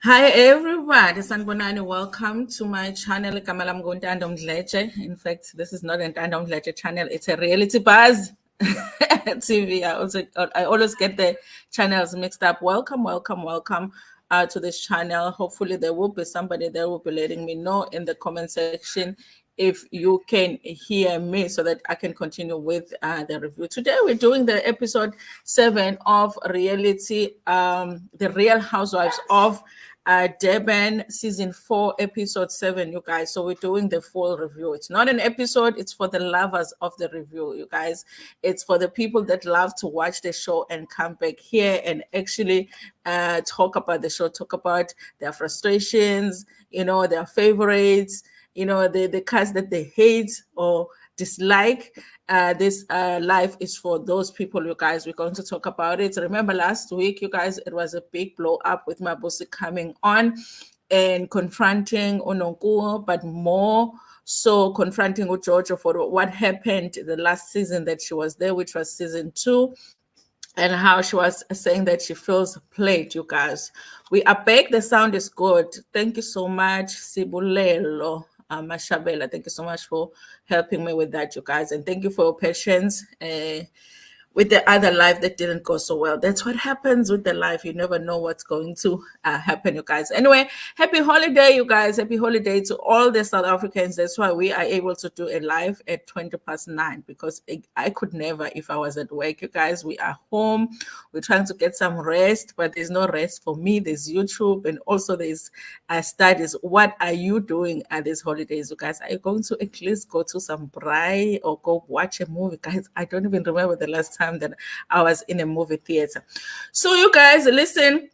Hi everybody, Sanbonani, welcome to my channel. Igama lami nguNtando Mdletshe. In fact, this is not a Ntando Mdletshe channel, it's a reality buzz TV. I always get the channels mixed up. Welcome to this channel. Hopefully there will be somebody that will be letting me know in the comment section if you can hear me so that I can continue with the review. Today we're doing the episode 7 of reality, the Real Housewives of Durban, season 4, episode 7, you guys. So we're doing the full review. It's not an episode, it's for the lovers of the review, you guys. It's for the people that love to watch the show and come back here and actually talk about the show, talk about their frustrations, their favorites, the cast that they hate or dislike. This live is for those people, you guys. We're going to talk about it. Remember last week, you guys, it was a big blow up with Mabusi coming on and confronting Ononkuo, but more so confronting Ujojo for what happened the last season that she was there, which was season 2, and how she was saying that she feels played, you guys. We are back. The sound is good. Thank you so much, Sibulelo. Mashabela, thank you so much for helping me with that, you guys, and thank you for your patience with the other life that didn't go so well. That's what happens with the life. You never know what's going to happen, you guys. Anyway, happy holiday, you guys. Happy holiday to all the South Africans. That's why we are able to do a live at 9:20, because I could never if I was at work, you guys. We are home. We're trying to get some rest, but there's no rest for me. There's YouTube, and also there's studies. What are you doing at these holidays, you guys? Are you going to at least go to some braai or go watch a movie, guys? I don't even remember the last time that I was in a movie theater. So you guys, listen,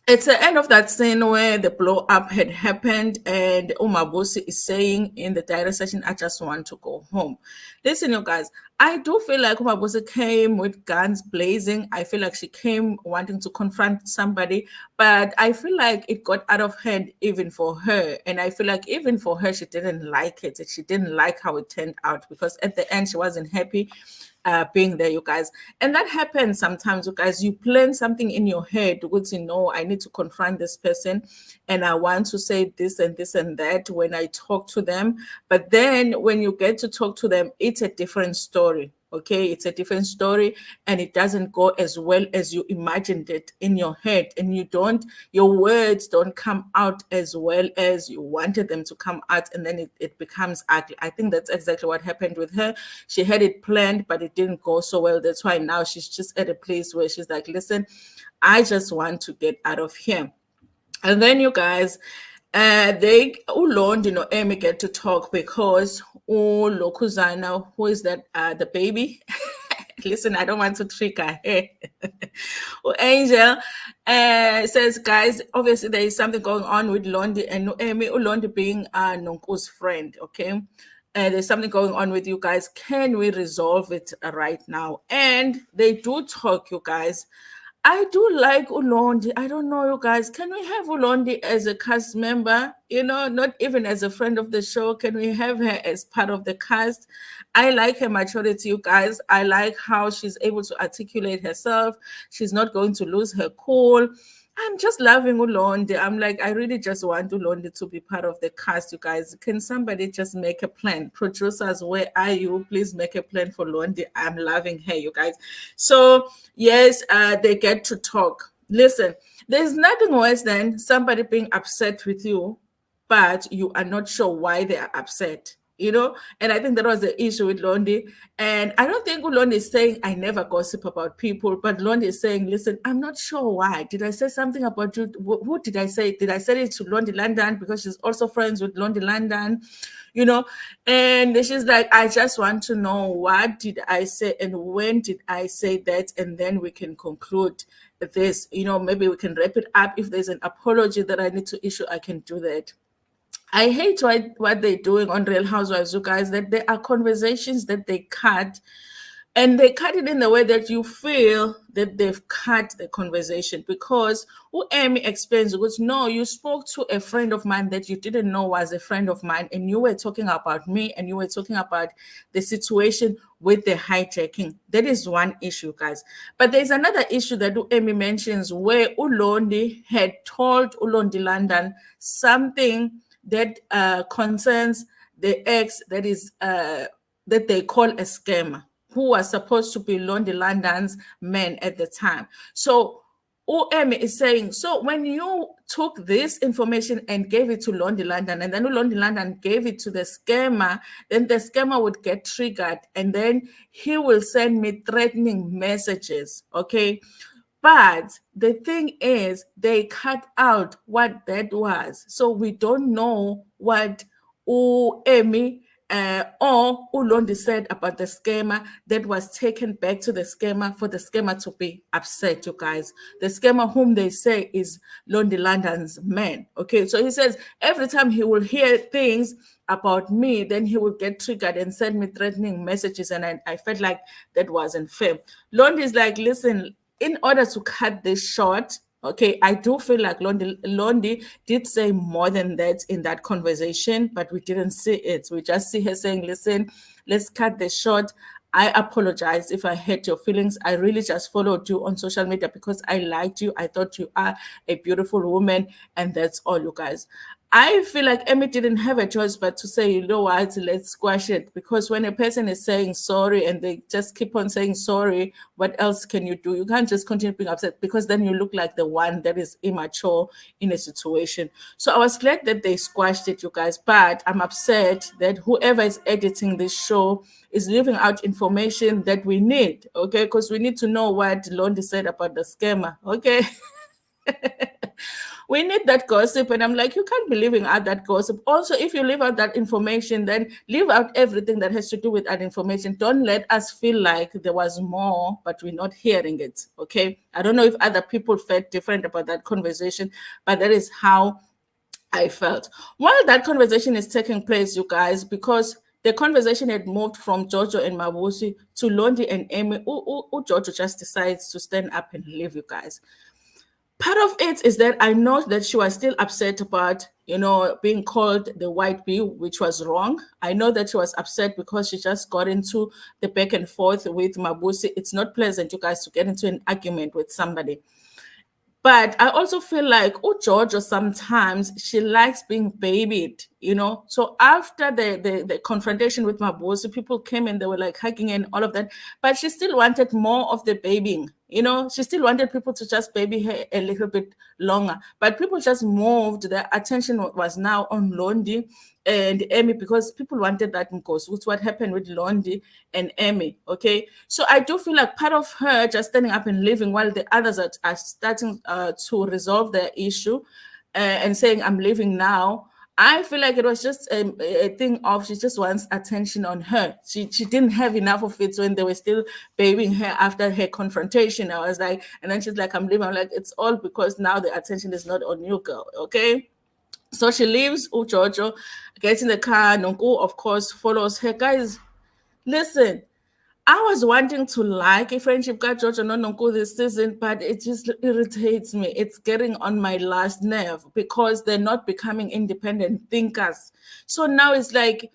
it's the end of that scene where the blow up had happened, and Umabusi is saying in the diary session, I just want to go home. Listen, you guys, I do feel like Umabusi came with guns blazing. I feel like she came wanting to confront somebody, but I feel like it got out of hand even for her. And I feel like even for her, she didn't like it. She didn't like how it turned out, because at the end, she wasn't happy being there, you guys. And that happens sometimes, you guys. You plan something in your head, which I need to confront this person and I want to say this and this and that when I talk to them. But then when you get to talk to them, it's a different story. Okay, it's a different story, and it doesn't go as well as you imagined it in your head, and your words don't come out as well as you wanted them to come out, and then it becomes ugly. I think that's exactly what happened with her. She had it planned, but it didn't go so well. That's why now she's just at a place where she's like, listen, I just want to get out of here. And then you guys, Londi and Emy get to talk, because Lokuzana, who is that, the baby? Listen, I don't want to trigger her. Angel says, guys, obviously there is something going on with Londi and Emy. Londi being Nonku's friend, okay? There's something going on with you guys. Can we resolve it right now? And they do talk, you guys. I do like Ulondi. I don't know, you guys. Can we have Ulondi as a cast member? Not even as a friend of the show. Can we have her as part of the cast? I like her maturity, you guys. I like how she's able to articulate herself. She's not going to lose her cool. I'm just loving Ulondi. I'm like, I really just want Ulondi to be part of the cast, you guys. Can somebody just make a plan? Producers, where are you? Please make a plan for Londi. I'm loving her, you guys. So, yes, they get to talk. Listen, there's nothing worse than somebody being upset with you, but you are not sure why they are upset. And I think that was the issue with Londi. And I don't think Londi is saying, I never gossip about people, but Londi is saying, listen, I'm not sure why. Did I say something about you? Who did I say? Did I say it to Londi London? Because she's also friends with Londi London, and she's like, I just want to know, what did I say and when did I say that? And then we can conclude this, maybe we can wrap it up. If there's an apology that I need to issue, I can do that. I hate what they're doing on Real Housewives, you guys, that there are conversations that they cut And they cut it in the way that you feel that they've cut the conversation, because Emy explains, because no, you spoke to a friend of mine that you didn't know was a friend of mine, and you were talking about me, and you were talking about the situation with the hijacking. That is one issue, guys. But there's another issue that Emy mentions, where Londi had told Londi London something that concerns the ex that is that they call a scammer, who was supposed to be Londi London's man at the time. So Emy is saying, so when you took this information and gave it to Londi London, and then Londi London gave it to the scammer, then the scammer would get triggered, and then he will send me threatening messages, okay? But the thing is, they cut out what that was. So we don't know what Emy or Londi said about the scammer that was taken back to the scammer for the scammer to be upset, you guys. The scammer whom they say is Londi London's man. Okay, so he says every time he will hear things about me, then he will get triggered and send me threatening messages. And I felt like that wasn't fair. Londi is like, listen, in order to cut this short, okay, I do feel like Londi did say more than that in that conversation, but we didn't see it. We just see her saying, listen, let's cut this short. I apologize if I hurt your feelings. I really just followed you on social media because I liked you. I thought you are a beautiful woman, and that's all, you guys. I feel like Emy didn't have a choice but to say, you know what, let's squash it. Because when a person is saying sorry and they just keep on saying sorry, what else can you do? You can't just continue being upset, because then you look like the one that is immature in a situation. So I was glad that they squashed it, you guys. But I'm upset that whoever is editing this show is leaving out information that we need, okay? Because we need to know what Londi said about the scammer, okay? We need that gossip. And I'm like, you can't be leaving out that gossip. Also, if you leave out that information, then leave out everything that has to do with that information. Don't let us feel like there was more, but we're not hearing it, okay? I don't know if other people felt different about that conversation, but that is how I felt. While that conversation is taking place, you guys, because the conversation had moved from Jojo and Mabusi to Londi and Emy, Jojo just decides to stand up and leave, you guys. Part of it is that I know that she was still upset about, being called the white bee, which was wrong. I know that she was upset because she just got into the back and forth with Mabusi. It's not pleasant, you guys, to get into an argument with somebody. But I also feel like Georgia sometimes she likes being babied, So after the confrontation with Mabusi, people came and they were like hugging and all of that, but she still wanted more of the babying. She still wanted people to just baby her a little bit longer. But people just moved, their attention was now on Londi and Emy, because people wanted that because with what happened with Londi and Emy, okay? So I do feel like part of her just standing up and leaving while the others are starting to resolve their issue and saying, I'm leaving now. I feel like it was just a thing of she just wants attention on her. She didn't have enough of it when they were still babying her after her confrontation. I was like, and then she's like, I'm leaving. I'm like, it's all because now the attention is not on you, girl, okay? So she leaves Jojo, gets in the car. Nonku, of course, follows her. Guys, listen, I was wanting to like a friendship got Jojo no Nonku this season, but it just irritates me. It's getting on my last nerve because they're not becoming independent thinkers. So now it's like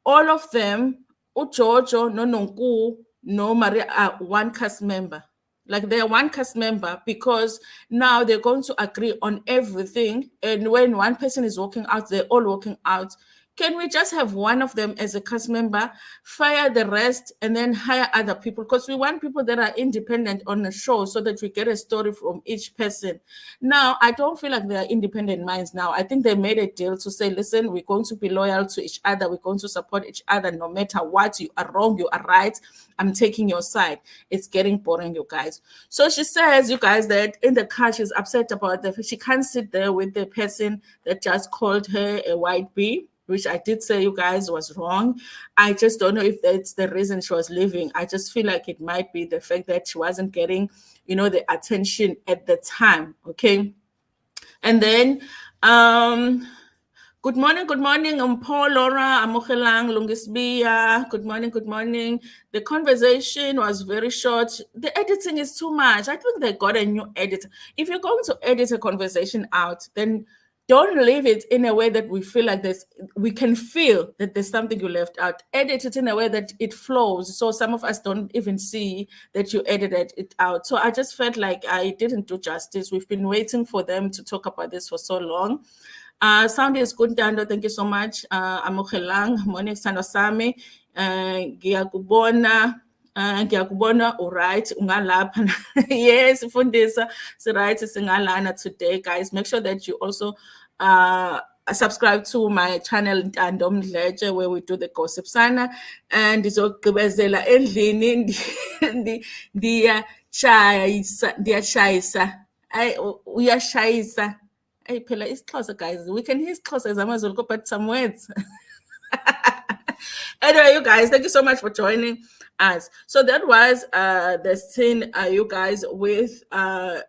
all of them, Jojo, no Nonku, no Maria, are one cast member. Like they're one cast member because now they're going to agree on everything. And when one person is walking out, they're all walking out. Can we just have one of them as a cast member, fire the rest, and then hire other people? Because we want people that are independent on the show so that we get a story from each person. Now, I don't feel like they are independent minds now. I think they made a deal to say, listen, we're going to be loyal to each other. We're going to support each other no matter what. You are wrong, you are right. I'm taking your side. It's getting boring, you guys. So she says, you guys, that in the car, she's upset about that. She can't sit there with the person that just called her a white bee, which I did say, you guys, was wrong. I just don't know if that's the reason she was leaving. I just feel like it might be the fact that she wasn't getting, the attention at the time, okay? And then Good morning, Paul, Laura, Amokelang, Lungisbia. Good morning, good morning. The conversation was very short. The editing is too much. I think they got a new editor. If you're going to edit a conversation out, then don't leave it in a way that we feel like we can feel that there's something you left out. Edit it in a way that it flows. So some of us don't even see that you edited it out. So I just felt like I didn't do justice. We've been waiting for them to talk about this for so long. Sound is good, Dando. Thank you so much. Amokelang, morning, Sano Sami. Ngiyakubona, alright, ungalapha. Yes, Fundisa, so right, singalana today, guys. Make sure that you also subscribe to my channel, Dando Mdletshe, where we do the gossip sana. And ndizogqibezela endlini ndiyashayisa. Uyashayisa. Hey, phela isiXhosa, guys. We can hear isiXhosa zamaZulu, but some words. Anyway, you guys, thank you so much for joining us. So that was the scene, you guys, with I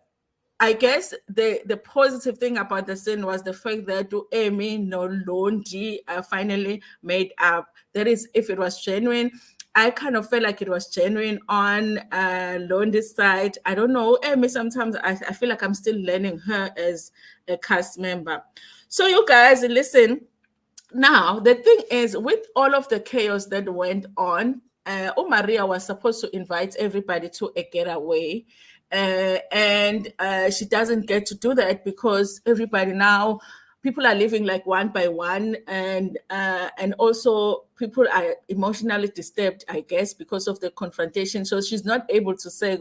guess the positive thing about the scene was the fact that Emy no Londi finally made up. That is, if it was genuine, I kind of felt like it was genuine on Londi's side. I don't know, Emy, sometimes I feel like I'm still learning her as a cast member. So you guys, listen. Now, the thing is, with all of the chaos that went on, Maria was supposed to invite everybody to a getaway. And she doesn't get to do that because everybody now, people are living like one by one, and also people are emotionally disturbed, I guess, because of the confrontation. So she's not able to say,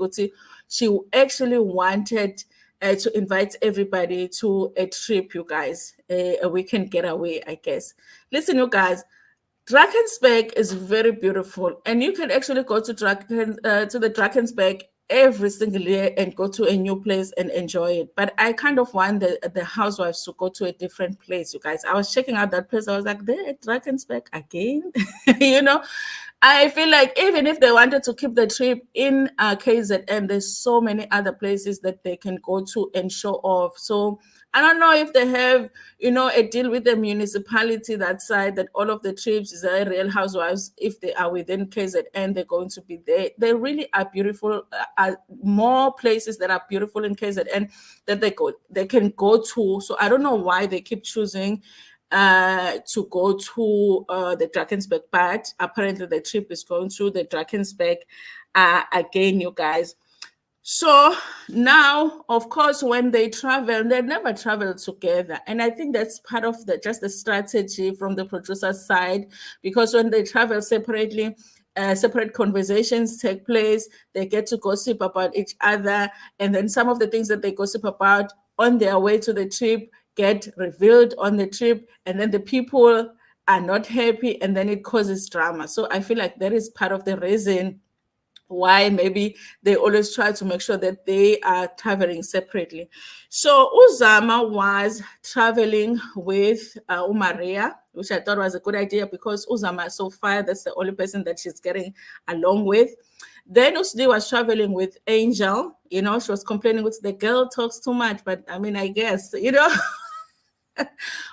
she actually wanted to invite everybody to a trip, you guys, a weekend getaway, I guess. Listen, you guys, Drakensberg is very beautiful, and you can actually go to the Drakensberg every single year and go to a new place and enjoy it. But I kind of want the housewives to go to a different place, you guys. I was checking out that place. I was like, they're at Drakensberg again? You know, I feel like even if they wanted to keep the trip in KZN, there's so many other places that they can go to and show off. So I don't know if they have, a deal with the municipality that side, that all of the trips is a Real Housewives, if they are within KZN, they're going to be there. They really are beautiful. More places that are beautiful in KZN that they can go to. So I don't know why they keep choosing to go to the Drakensberg part. Apparently the trip is going through the Drakensberg again, you guys. So now, of course, when they travel, they never travel together. And I think that's part of just the strategy from the producer's side, because when they travel separately, separate conversations take place, they get to gossip about each other. And then some of the things that they gossip about on their way to the trip get revealed on the trip. And then the people are not happy, and then it causes drama. So I feel like that is part of the reason why maybe they always try to make sure that they are traveling separately. So Uzama was traveling with Maria, which I thought was a good idea because Uzama so far, that's the only person that she's getting along with. Then Usdi was traveling with Angel. She was complaining with the girl talks too much, but I mean, I guess,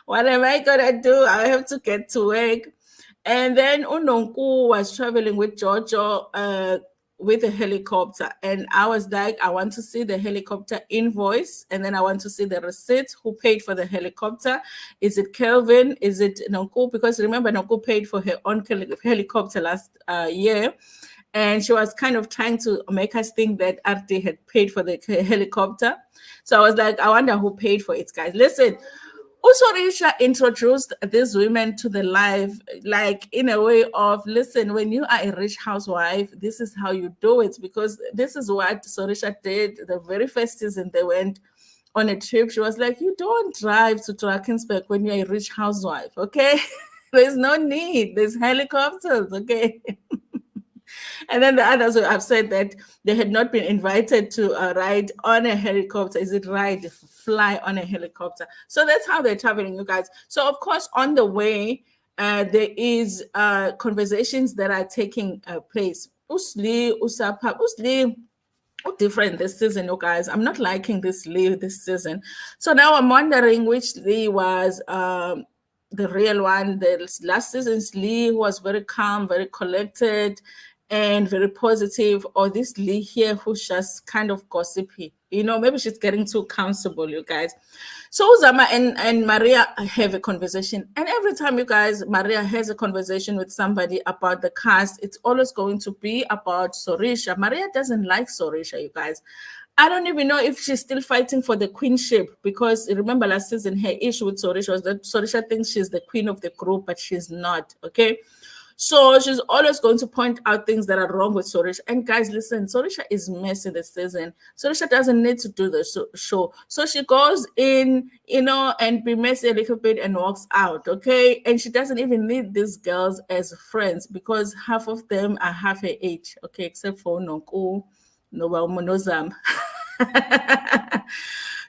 what am I gonna do? I have to get to work. And then Unonku was traveling with Jojo with a helicopter. And I was like, I want to see the helicopter invoice. And then I want to see the receipt. Who paid for the helicopter? Is it Kelvin? Is it Nonku? Because remember, Nonku paid for her own helicopter last year. And she was kind of trying to make us think that RT had paid for the helicopter. So I was like, I wonder who paid for it, guys. Listen, Usorisha introduced these women to the life, like in a way of, listen, when you are a rich housewife, this is how you do it, because this is what Sorisha did the very first season they went on a trip. She was like, you don't drive to Drakensberg when you're a rich housewife, okay? There's no need. There's helicopters, okay? And then the others were upset that they had not been invited to ride on a helicopter. Is it right? Fly on a helicopter. So that's how they're traveling, you guys. So of course, on the way, there is conversations that are taking place. Usli, Usapa, Usli, different this season, you guys. I'm not liking this Lee this season. So now I'm wondering which Lee was the real one. The last season's Lee was very calm, very collected, and very positive, or this Lee here who's just kind of gossipy. Maybe she's getting too comfortable, you guys. So Zama and Maria have a conversation. And every time, you guys, Maria has a conversation with somebody about the cast, it's always going to be about Sorisha. Maria doesn't like Sorisha, you guys. I don't even know if she's still fighting for the queenship, because remember last season, her issue with Sorisha was that Sorisha thinks she's the queen of the group, but she's not, okay? So she's always going to point out things that are wrong with Sorisha. And guys, listen, Sorisha is messy this season. Sorisha doesn't need to do the show. So she goes in, and be messy a little bit and walks out, okay? And she doesn't even need these girls as friends, because half of them are half her age, okay? Except for Nonku, Nozam.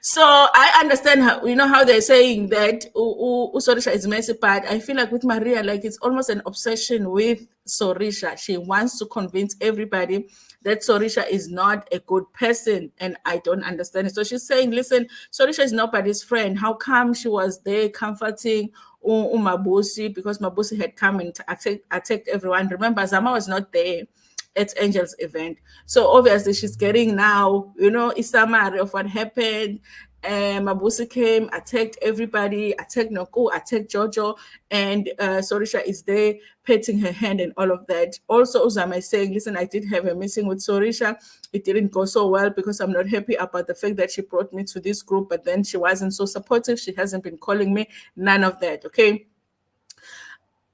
So I understand how they're saying that Sorisha is messy, but I feel like with Maria, like it's almost an obsession with Sorisha. She wants to convince everybody that Sorisha is not a good person, and I don't understand it. So she's saying, listen, Sorisha is nobody's friend. How come she was there comforting Mabusi, because Mabusi had come and attacked everyone? Remember, Zama was not there at Angel's event. So obviously she's getting now, a summary of what happened. Mabusi came, attacked everybody, attacked Noku, attacked Jojo, and Sorisha is there petting her hand and all of that. Also, Uzama is saying, listen, I did have a meeting with Sorisha. It didn't go so well because I'm not happy about the fact that she brought me to this group, but then she wasn't so supportive. She hasn't been calling me, none of that, okay?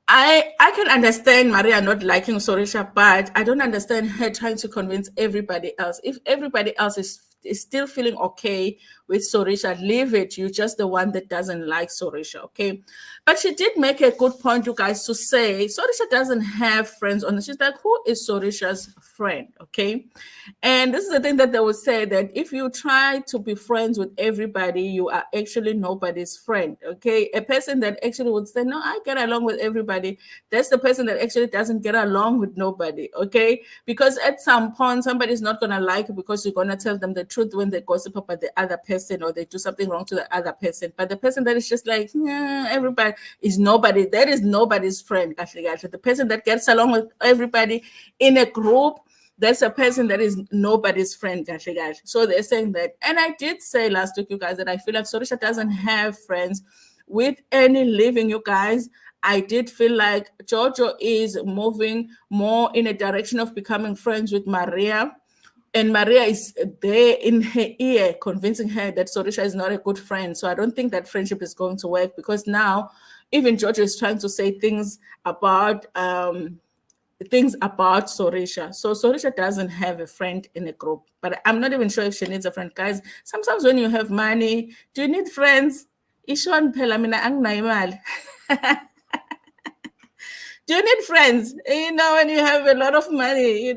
I can understand Maria not liking Sorisha, but I don't understand her trying to convince everybody else. If everybody else is still feeling okay with Sorisha, leave it. You're just the one that doesn't like Sorisha, okay? But she did make a good point, you guys, to say Sorisha doesn't have friends on. She's like, who is Sorisha's friend, okay? And this is the thing that they would say, that if you try to be friends with everybody, you are actually nobody's friend, okay? A person that actually would say, no, I get along with everybody, that's the person that actually doesn't get along with nobody, okay? Because at some point, somebody's not going to like you because you're going to tell them the truth when they gossip about the other person or they do something wrong to the other person. But the person that is just like, everybody is nobody, that is nobody's friend. The person that gets along with everybody in a group, that's a person that is nobody's friend. So they're saying that. And I did say last week, you guys, that I feel like Sorisha doesn't have friends with any living, you guys. I did feel like Jojo is moving more in a direction of becoming friends with Maria. And Maria is there in her ear, convincing her that Sorisha is not a good friend. So I don't think that friendship is going to work, because now even Jojo is trying to say things about Sorisha. So Sorisha doesn't have a friend in a group, but I'm not even sure if she needs a friend. Guys, sometimes when you have money, do you need friends? Ishwan phela mina anginayo imali. Do you need friends? When you have a lot of money,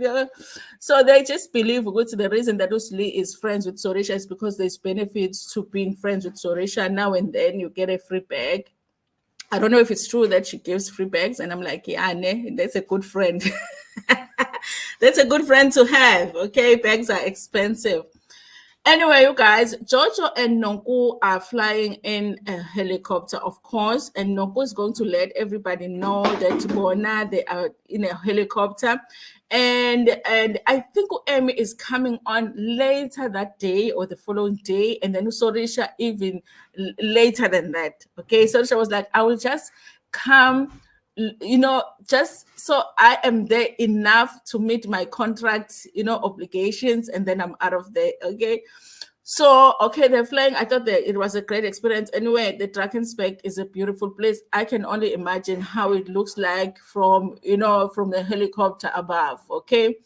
So they just believe the reason that Usli is friends with Sorisha is because there's benefits to being friends with Sorisha. Now and then you get a free bag. I don't know if it's true that she gives free bags. And I'm like, yeah, that's a good friend. That's a good friend to have. Okay, bags are expensive. Anyway, you guys, Jojo and Nonku are flying in a helicopter, of course, and Nonku is going to let everybody know that Bona, they are in a helicopter. And I think Emy is coming on later that day or the following day, and then Sorisha even later than that. Okay, Sorisha was like, I will just come, just so I am there enough to meet my contract, obligations, and then I'm out of there. Okay. So, okay, they're flying. I thought that it was a great experience. Anyway, the Drakensberg is a beautiful place. I can only imagine how it looks like from the helicopter above. Okay.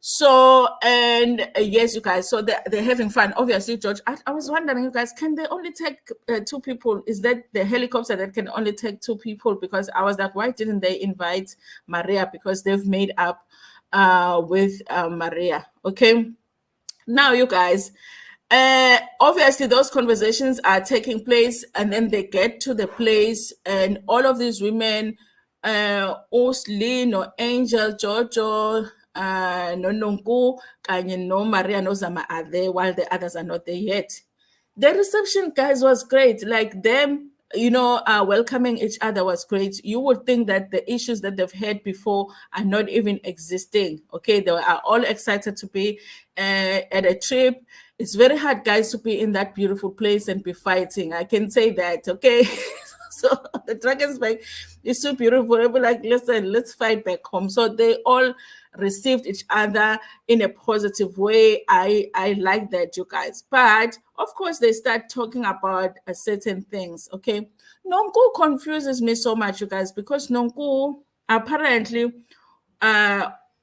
So, and yes, you guys, so they're having fun. Obviously, George, I was wondering, you guys, can they only take 2 people? Is that the helicopter that can only take 2 people? Because I was like, why didn't they invite Maria? Because they've made up with Maria. Okay. Now, you guys, obviously those conversations are taking place, and then they get to the place, and all of these women, Osli, no Angel, Jojo, no Nonku, Kanye, no Maria, no Zama are there, while the others are not there yet. The reception, guys, was great. Like them welcoming each other was great. You would think that the issues that they've had before are not even existing. Okay, they are all excited to be at a trip. It's very hard, guys, to be in that beautiful place and be fighting. I can say that. Okay. So the Drakensberg is so beautiful. They'll be like, listen, let's fight back home. So they all received each other in a positive way. I like that, you guys. But of course, they start talking about certain things. Okay, Nonku confuses me so much, you guys, because Nonku apparently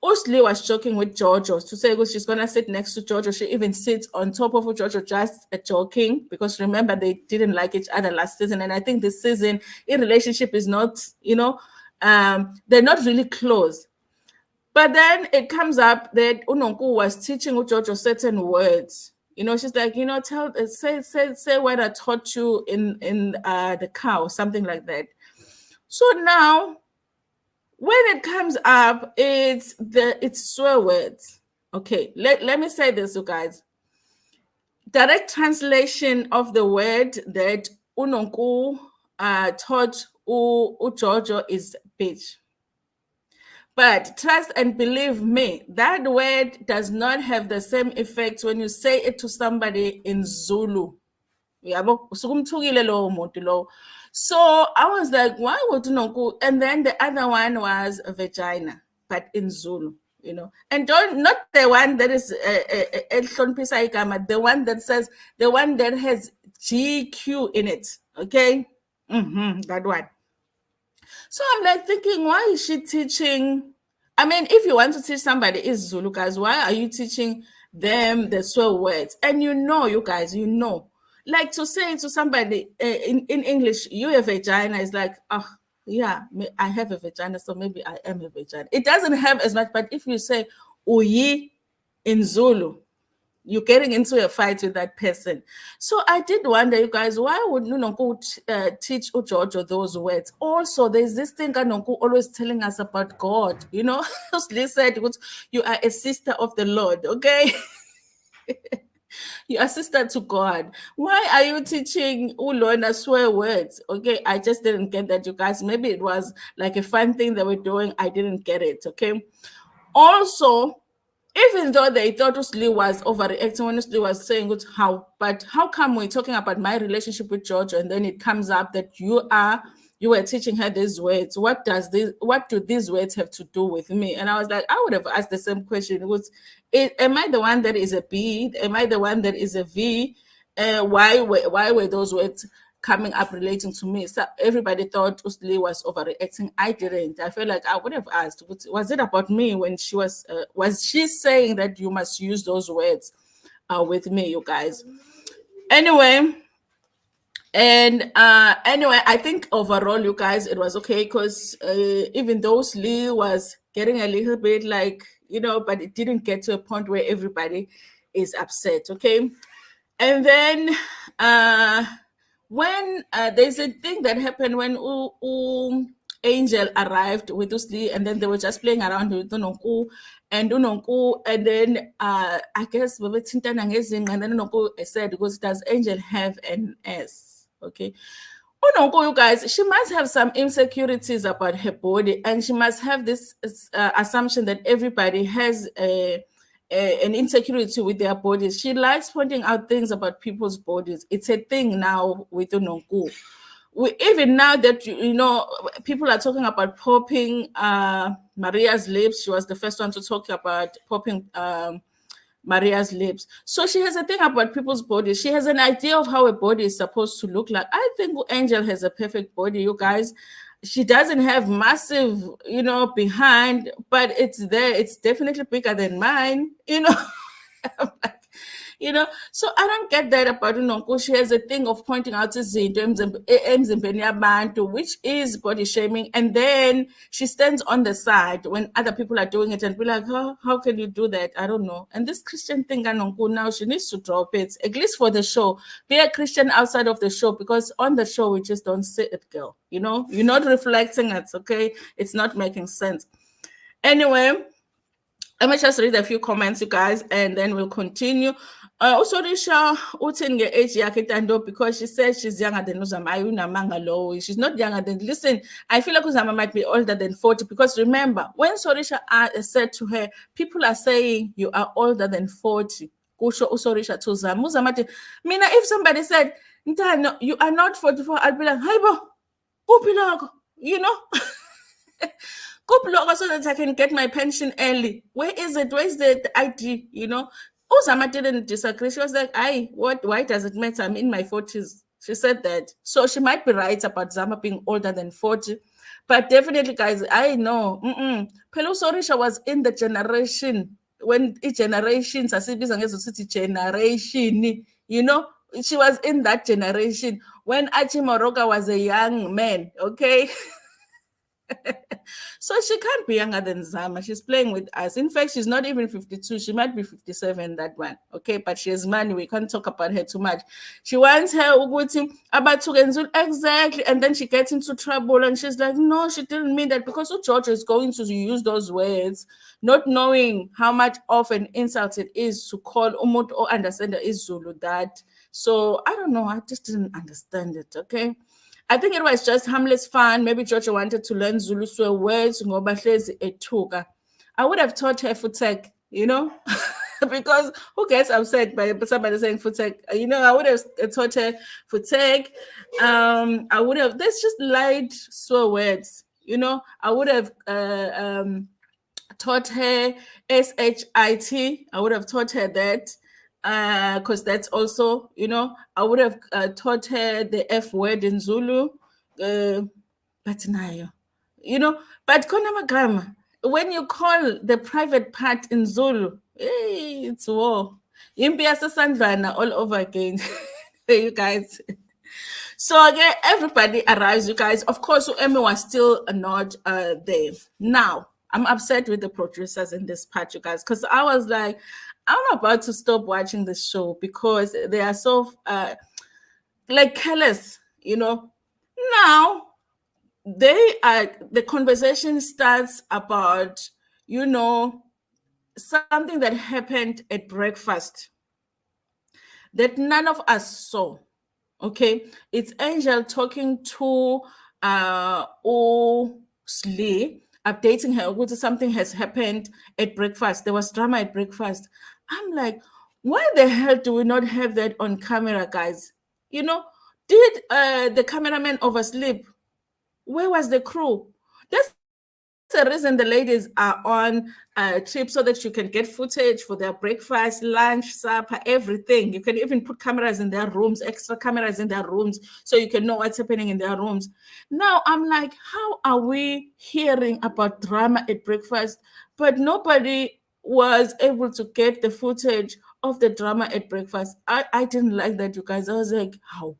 Osli was joking with Jojo to say she's gonna sit next to Jojo. She even sits on top of Jojo, just joking, because remember they didn't like each other last season, and I think this season a relationship is not, they're not really close. But then it comes up that Unonku was teaching Jojo certain words. She's like, say what I taught you in the car or something like that. So now, when it comes up, it's swear words. Okay, let me say this, you guys. Direct translation of the word that Unonku taught Jojo is bitch. But trust and believe me, that word does not have the same effect when you say it to somebody in Zulu. So I was like, why would you not go? And then the other one was a vagina, but in Zulu, and not the one that is the one that says, the one that has GQ in it. Okay. That one. So I'm like thinking, why is she teaching? I mean, if you want to teach somebody is Zulu, guys, why are you teaching them the swear words? And you guys, like to say to somebody in English, you have a vagina, is like, oh, yeah, I have a vagina, so maybe I am a vagina. It doesn't have as much, but if you say uyi in Zulu, you're getting into a fight with that person. So I did wonder, you guys, why would Nonku teach Ujojo those words? Also, there's this thing Nonku always telling us about God. They said, you are a sister of the Lord, okay? You are sister to God. Why are you teaching Ulona swear words? Okay, I just didn't get that, you guys. Maybe it was like a fun thing they were doing. I didn't get it, okay? Also, even though they thought Usli was overreacting when Usli was saying but how come we're talking about my relationship with George and then it comes up that you were teaching her these words? What do these words have to do with me? And I was like, I would have asked the same question. Am I the one that is a B? Am I the one that is a V? Why were those words coming up relating to me? So everybody thought Usli was overreacting. I didn't. I feel like I would have asked, was it about me when she was she saying that you must use those words with me, you guys? Anyway, I think overall, you guys, it was okay, because even though Lee was getting a little bit like, but it didn't get to a point where everybody is upset, okay? And then when there's a thing that happened when Angel arrived with Usli, and then they were just playing around with Unonku, and then I guess and then Unonku said, because does Angel have an S? Okay. Unonku, you guys, she must have some insecurities about her body, and she must have this assumption that everybody has an insecurity with their bodies. She likes pointing out things about people's bodies. It's a thing now with Unonku. Even now that people are talking about popping Maria's lips. She was the first one to talk about popping Maria's lips. So she has a thing about people's bodies. She has an idea of how a body is supposed to look like. I think Angel has a perfect body, you guys. She doesn't have massive, behind, but it's there. It's definitely bigger than mine, So I don't get that about Unonku. She has a thing of pointing out izinto, which is body shaming, and then she stands on the side when other people are doing it and be like, how can you do that? I don't know. And this Christian thing, Unonku, now she needs to drop it, at least for the show. Be a Christian outside of the show, because on the show we just don't say it, girl. You're not reflecting it, okay? It's not making sense. Anyway, let me just read a few comments, you guys, and then we'll continue. Usorisha uthi nge-age yakhe Tando because she says she's younger than Uzama. Ayunamanga low. She's not younger than. Listen, I feel like Uzama might be older than 40 because remember when Sorisha said to her, people are saying you are older than 40. Kusho usorisha to Uzama. Uzama athi, mina if somebody said, Ntano, you are not 44, I'll be like, hey bo, kuphi lokho? You know? Kuphi lokho so that I can get my pension early. Where is it? Where is the ID? You know? Uzama didn't disagree. She was like, "Aye, what? Why does it matter? I'm in my 40s." She said that. So she might be right about Zama being older than 40. But definitely, guys, I know. Pelo Sorisha was in the generation when generations, generation, you know, she was in that generation when Achi Moroka was a young man, okay? So she can't be younger than Zama. She's playing with us. In fact, she's not even 52. She might be 57, that one. Okay, but she has money. We can't talk about her too much. She wants her Uguti about Tugenzul exactly, and then she gets into trouble and she's like, no, she didn't mean that because George is going to use those words, not knowing how much of an insult it is to call Umut or understand is Zulu that. So I don't know. I just didn't understand it. Okay. I think it was just harmless fun. Maybe Georgia wanted to learn Zulu so words. I would have taught her Futek, you know, because who gets upset by somebody saying Futek? You know, I would have taught her Futek. I would have. That's just light swear words, you know. I would have taught her shit. I would have taught her that because that's also, you know, I would have taught her the F word in Zulu, but nayo, you know, but kona magama, when you call the private part in Zulu, hey, it's war. Impi yasesandlwana all over again. You guys. So again, everybody arrives, you guys. Of course, Emy was still not there. Now, I'm upset with the producers in this part, you guys, because I was like, I'm about to stop watching the show because they are so like careless, you know. Now the conversation starts about, you know, something that happened at breakfast that none of us saw. Okay, it's Angel talking to Slee, updating her with something has happened at breakfast. There was drama at breakfast. I'm like, why the hell do we not have that on camera, guys? You know, did the cameraman oversleep? Where was the crew? That's the reason the ladies are on a trip so that you can get footage for their breakfast, lunch, supper, everything. You can even put cameras in their rooms, extra cameras in their rooms, so you can know what's happening in their rooms. Now I'm like, how are we hearing about drama at breakfast, but nobody was able to get the footage of the drama at breakfast? I didn't like that, you guys. I was like, how?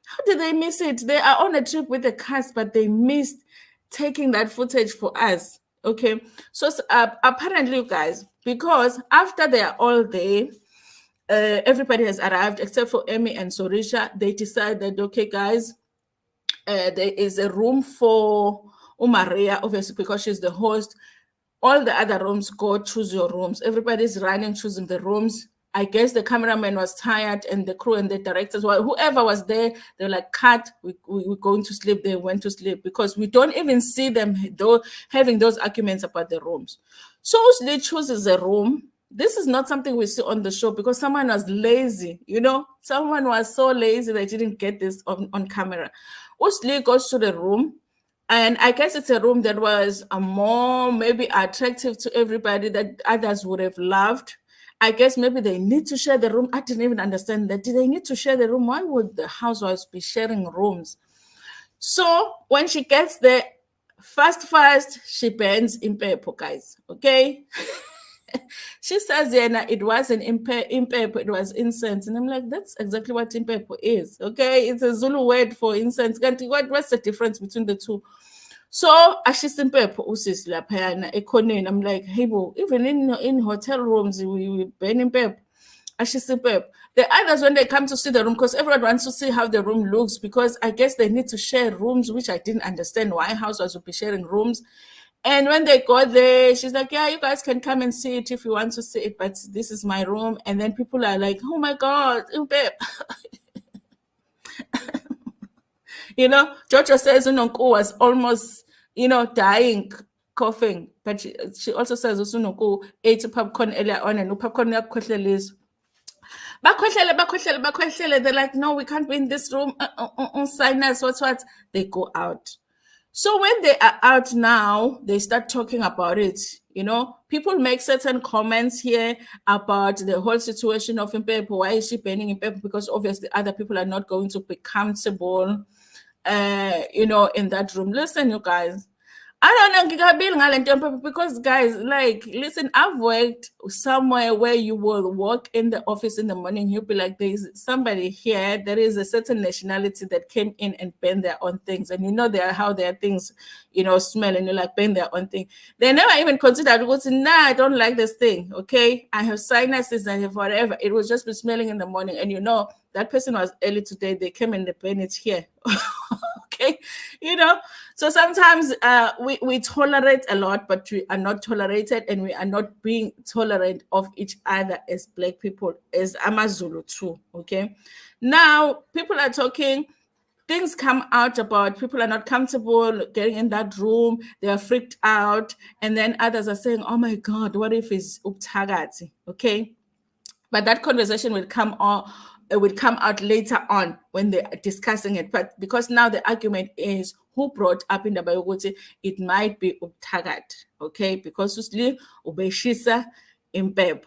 How did they miss it? They are on a trip with the cast, but they missed taking that footage for us. Okay, so apparently, you guys, because after they are all there, everybody has arrived except for Emy and Sorisha. They decided, okay, guys, there is a room for Umaria, obviously, because she's the host. All the other rooms, go choose your rooms. Everybody's running, choosing the rooms. I guess the cameraman was tired and the crew and the directors, well, whoever was there, they were like, cut, we're going to sleep. They went to sleep because we don't even see them having those arguments about the rooms. So they chooses a room. This is not something we see on the show because someone was lazy, you know, someone was so lazy they didn't get this on camera. Usli goes to the room. And I guess it's a room that was more maybe attractive to everybody that others would have loved. I guess maybe they need to share the room. I didn't even understand that. Did they need to share the room? Why would the housewives be sharing rooms? So when she gets there, fast, she burns impepo, guys. Okay. She says, yeah, it wasn't impepo, it was incense. And I'm like, that's exactly what impepo is. Okay. It's a Zulu word for incense. What's the difference between the two? So ashisimpepho usisi laphayana ekhoneni. I'm like, hey bo, even in hotel rooms we burn impepho. Ashisimpepho. The others, when they come to see the room, because everyone wants to see how the room looks, because I guess they need to share rooms, which I didn't understand why housewives would be sharing rooms. And when they got there, she's like, yeah, you guys can come and see it if you want to see it, but this is my room. And then people are like, oh my God, babe. Jojo says Unonku was almost, dying, coughing. But she also says Unonku ate popcorn earlier on and popcorn is. They're like, no, we can't be in this room. Sinus, what? They go out. So when they are out now, they start talking about it. People make certain comments here about the whole situation of Impepo. Why is she banning Impepo? Because obviously other people are not going to be comfortable, in that room. Listen, you guys. I don't know because guys, like, listen, I've worked somewhere where you will walk in the office in the morning, you'll be like, there's somebody here, there is a certain nationality that came in and banned their own things, and how their things, smell, and you like banned their own thing. They never even considered, nah, I don't like this thing, okay? I have sinuses, I have whatever. It was just be smelling in the morning, and that person was early today, they came and they banned it here. Okay, so sometimes we tolerate a lot, but we are not tolerated, and we are not being tolerant of each other as Black people, as Amazulu too. Okay, now people are talking, things come out about people are not comfortable getting in that room, they are freaked out, and then others are saying, oh my God, what if it's ubutagati? Okay, but that conversation will come on. It will come out later on when they're discussing it. But because now the argument is who brought up in the Bayogoti, it might be Ubtagat, okay? Because Usli Ubeshisa Impeb,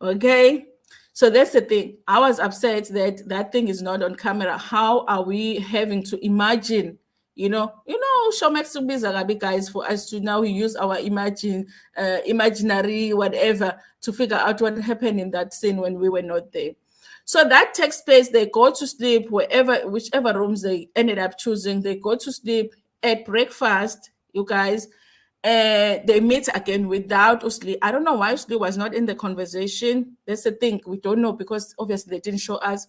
okay? So that's the thing. I was upset that that thing is not on camera. How are we having to imagine, Shomex Ubizagabi guys, for us to now use our imaginary whatever to figure out what happened in that scene when we were not there. So that takes place, they go to sleep whichever rooms they ended up choosing, they go to sleep, at breakfast, you guys, they meet again without Usli. I don't know why Usli was not in the conversation. That's the thing, we don't know, because obviously they didn't show us.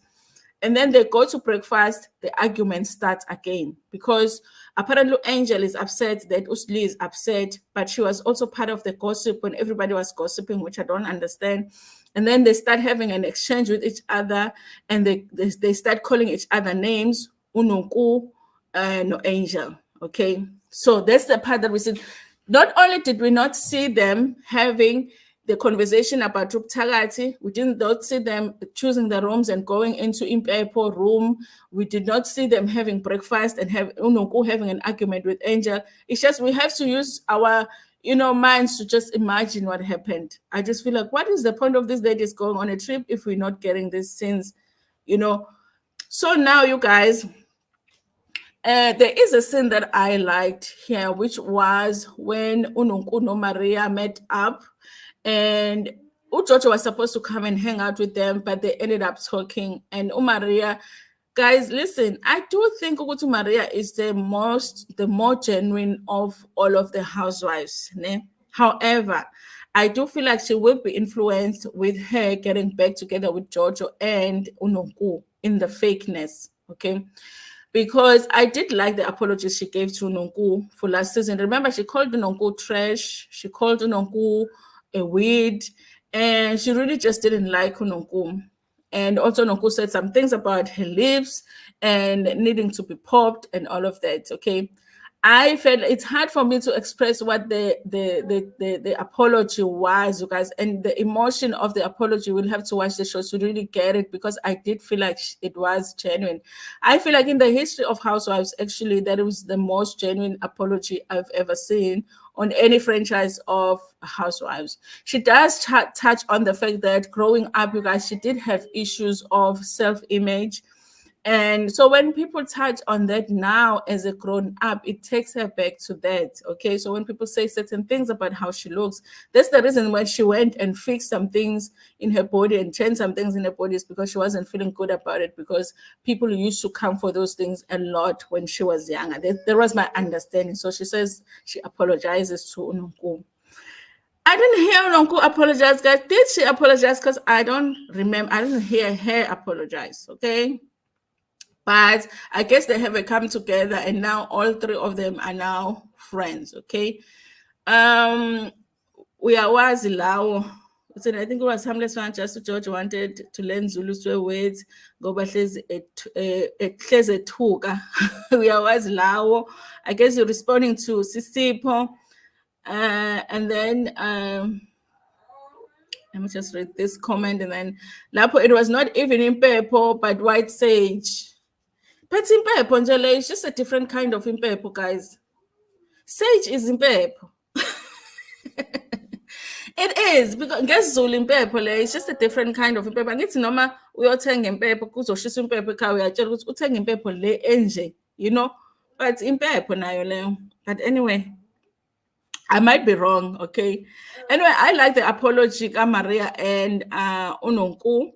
And then they go to breakfast, the argument starts again, because apparently Angel is upset that Usli is upset, but she was also part of the gossip when everybody was gossiping, which I don't understand. And then they start having an exchange with each other, and they start calling each other names, Ununku, no Angel, okay? So that's the part that we see. Not only did we not see them having the conversation about Ruptagati, we did not see them choosing the rooms and going into Impepo room. We did not see them having breakfast and have Ununku having an argument with Angel. It's just we have to use our minds to just imagine what happened. I just feel like, what is the point of this ladies going on a trip if we're not getting these scenes, So now, you guys, there is a scene that I liked here, which was when Ununku no Maria met up, and Ujojo was supposed to come and hang out with them, but they ended up talking. And Maria, guys, listen, I do think Ugutu Maria is the more genuine of all of the housewives. Ne? However, I do feel like she will be influenced with her getting back together with Jojo and Ununku in the fakeness, okay? Because I did like the apologies she gave to Ununku for last season. Remember, she called Ununku trash, she called Ununku a weed, and she really just didn't like Ununku. And also Ununku said some things about her lips and needing to be popped and all of that, okay? I felt it's hard for me to express what the apology was, you guys, and the emotion of the apology. We'll have to watch the show to really get it, because I did feel like it was genuine. I feel like in the history of Housewives, actually, that was the most genuine apology I've ever seen on any franchise of Housewives. She does touch on the fact that growing up, you guys, she did have issues of self-image. And so when people touch on that now as a grown up, it takes her back to that, okay? So when people say certain things about how she looks, that's the reason why she went and fixed some things in her body and changed some things in her body, is because she wasn't feeling good about it, because people used to come for those things a lot when she was younger. That was my understanding. So she says she apologizes to Ununku. I didn't hear Ununku apologize, guys. Did she apologize? Because I don't remember. I didn't hear her apologize, okay? But I guess they have come together, and now all three of them are now friends, okay? Uyawazi lawo. So I think it was harmless one. Just George wanted to learn Zulu swear words. Ngoba hlezi hlezi ethuka. Uyawazi lawo. I guess you're responding to Sisipho. And then let me just read this comment, and then Lapo, it was not even in purple, but white sage. But in purple, it's just a different kind of in purple, guys. Sage is in purple. It is because ngesiZulu impepho le it's just a different kind of impepho. Angithi noma uyothenga impepho kuzoshisa impepho ekhaya uyatshela ukuthi uthenga impepho le enje, you know, but impepho nayo leyo. But anyway, I might be wrong, okay? Anyway, I like the apology ka Maria and Unonku.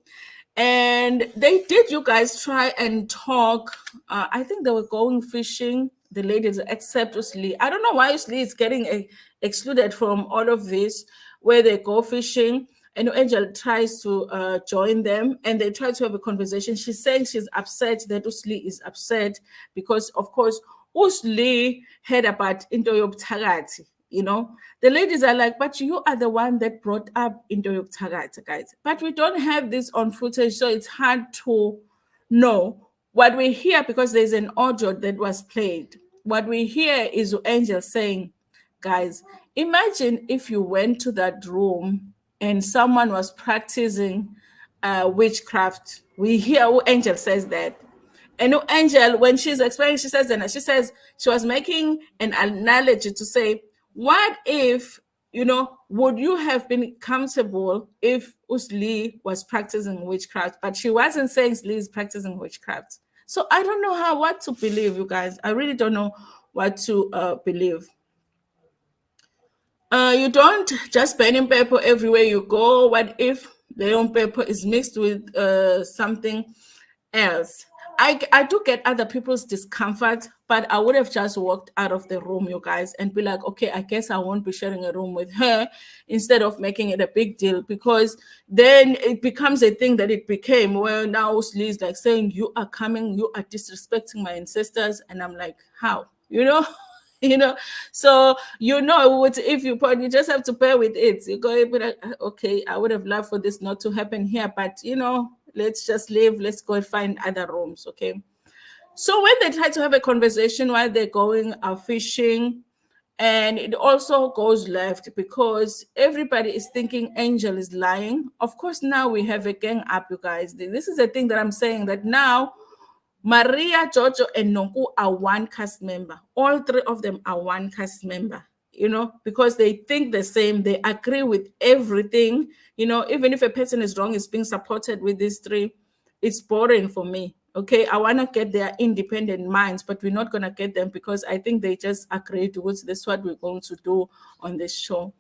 And they did, you guys, try and talk. I think they were going fishing, the ladies, except Usli. I don't know why Usli is getting excluded from all of this, where they go fishing. And Angel tries to join them, and they try to have a conversation. She's saying she's upset that Usli is upset because, of course, Usli heard about into Yobtagati. You know, the ladies are like, but you are the one that brought up into Tagata, guys. But we don't have this on footage, so it's hard to know what we hear because there's an audio that was played. What we hear is Angel saying, guys, imagine if you went to that room and someone was practicing witchcraft. We hear Angel says that. And Angel, when she's explaining, she says she was making an analogy to say, what if, you know, would you have been comfortable if Usli was practicing witchcraft? But she wasn't saying Usli is practicing witchcraft. So I don't know what to believe, you guys. I really don't know what to believe. You don't just burning pepper everywhere you go. What if the own pepper is mixed with something else? I do get other people's discomfort, but I would have just walked out of the room, you guys, and be like, okay, I guess I won't be sharing a room with her instead of making it a big deal, because then it becomes a thing that it became, where now Usli is like saying, you are coming, you are disrespecting my ancestors. And I'm like, how? You know? You know, so you know, if you just have to bear with it. You go, okay, I would have loved for this not to happen here, but you know, let's just leave. Let's go and find other rooms, okay? So when they try to have a conversation while they're going out fishing, and it also goes left because everybody is thinking Angel is lying. Of course, now we have a gang up, you guys. This is the thing that I'm saying, that now Maria, Jojo, and Nonku are one cast member. All three of them are one cast member, you know, because they think the same. They agree with everything. You know, even if a person is wrong, is being supported with these three, it's boring for me. Okay, I want to get their independent minds, but we're not going to get them because I think they just agreed with this, what we're going to do on this show.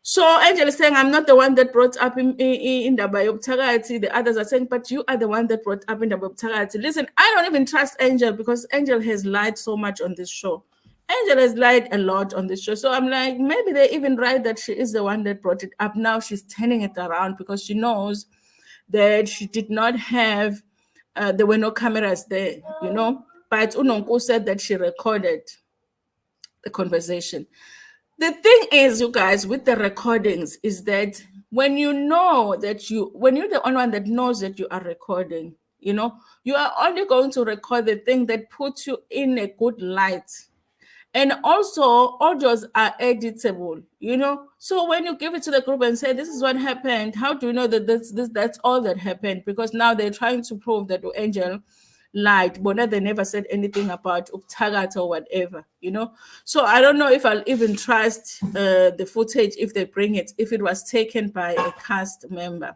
So Angel is saying, I'm not the one that brought up in the Bayobtagati. The others are saying, but you are the one that brought up in the Bayobtagati. Listen, I don't even trust Angel because Angel has lied so much on this show. Angel has lied a lot on this show. So I'm like, maybe they even right that she is the one that brought it up. Now she's turning it around because she knows that she did not have, there were no cameras there, you know. But Unonko said that she recorded the conversation. The thing is, you guys, with the recordings is that when you know that when you're the only one that knows that you are recording, you know, you are only going to record the thing that puts you in a good light. And also, audios are editable, you know. So when you give it to the group and say, this is what happened, how do you know that that's all that happened? Because now they're trying to prove that Angel lied, but they never said anything about Uptagat or whatever, you know. So I don't know if I'll even trust the footage if they bring it, if it was taken by a cast member.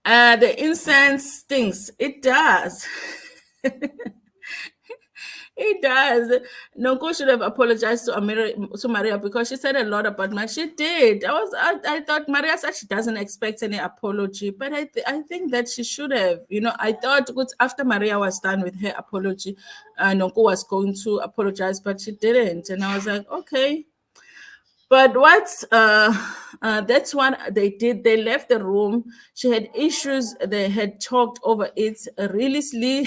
The incense stinks. It does. It does. Nonko should have apologized to Maria because she said a lot about me. She did. I thought Maria said she doesn't expect any apology, but I think that she should have. You know, I thought after Maria was done with her apology, Nonko was going to apologize, but she didn't, and I was like, okay. But that's what they did. They left the room. She had issues. They had talked over it. Really,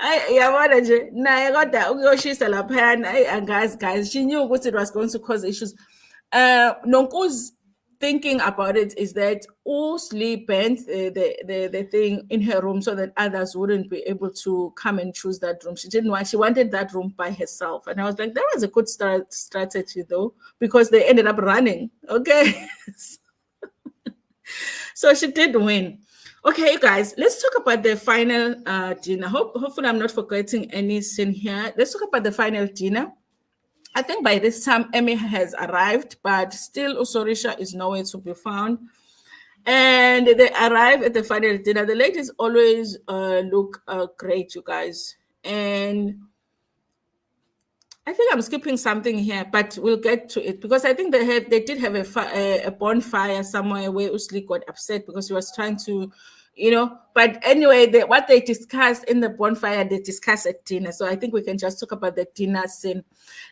Yabona nje naye kodwa ukuyoshisa laphayana angazi guys, she knew ukuthi it was going to cause issues. Nonku's thinking about it is that Usli bent the thing in her room so that others wouldn't be able to come and choose that room. She wanted that room by herself. And I was like, that was a good strategy though, because they ended up running. Okay. So she did win. Okay, guys, let's talk about the final dinner. Hopefully, I'm not forgetting any scene here. Let's talk about the final dinner. I think by this time, Emy has arrived, but still Usorisha is nowhere to be found. And they arrive at the final dinner. The ladies always look great, you guys. And I think I'm skipping something here, but we'll get to it because I think they did have a bonfire somewhere where Usli got upset because he was trying to, But anyway, what they discussed in the bonfire, they discussed at dinner. So I think we can just talk about the dinner scene.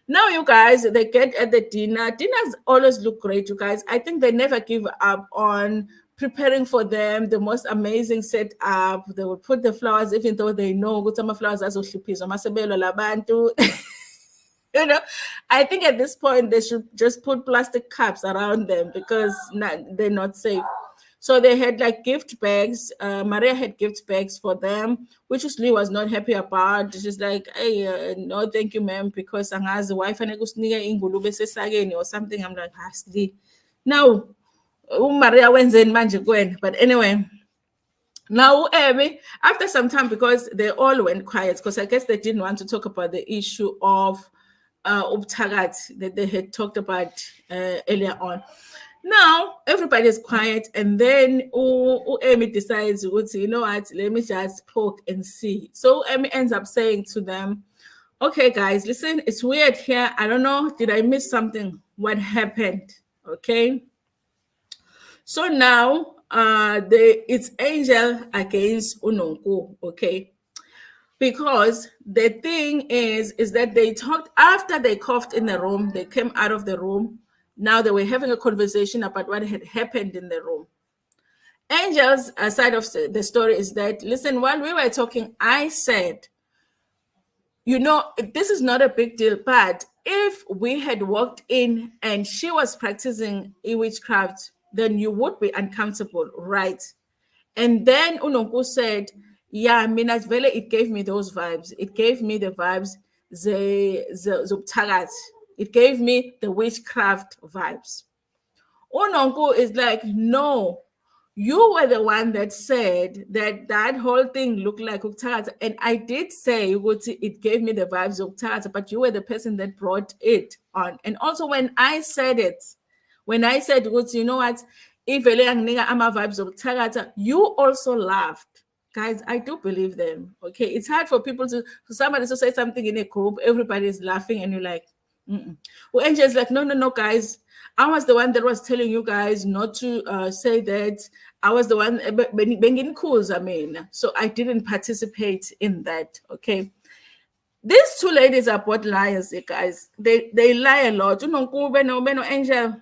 Now, you guys, they get at the dinner. Dinners always look great, you guys. I think they never give up on preparing for them the most amazing setup. They will put the flowers, even though they know some flowers as I think at this point they should just put plastic cups around them because they're not safe. So they had like gift bags. Maria had gift bags for them, which Lee was not happy about. She's like, hey, no, thank you, ma'am, because angazi wife and ingulube sesageni or something. I'm like, Lee. Now, Maria wenzeni manje kwen. But anyway, now, Emy, after some time, because they all went quiet, because I guess they didn't want to talk about the issue of Ubtagat that they had talked about earlier on. Now, everybody is quiet, and then Emy decides, you know what, let me just poke and see. So Emy ends up saying to them, okay, guys, listen, it's weird here. I don't know, did I miss something? What happened? Okay. So now, it's Angel against Unonku, okay? Because the thing is that they talked after they coughed in the room, they came out of the room. Now they were having a conversation about what had happened in the room. Angel's side of the story is that, listen, while we were talking, I said, this is not a big deal, but if we had walked in and she was practicing witchcraft, then you would be uncomfortable, right? And then Unonku said, yeah, Minas Vele, it gave me those vibes. It gave me the vibes, it gave me the witchcraft vibes. Unonku is like, no, you were the one that said that whole thing looked like Uktagata. And I did say it gave me the vibes of Uktagata, but you were the person that brought it on. And also when I said, you know what, if ama vibes of Uktagata, you also laughed. Guys, I do believe them. Okay. It's hard for people for somebody to say something in a group, everybody's laughing, and you're like, Well, Angel's like, no, guys. I was the one that was telling you guys not to say that. I was the one banging calls. So I didn't participate in that. Okay. These two ladies are both liars, guys. They lie a lot. Angel.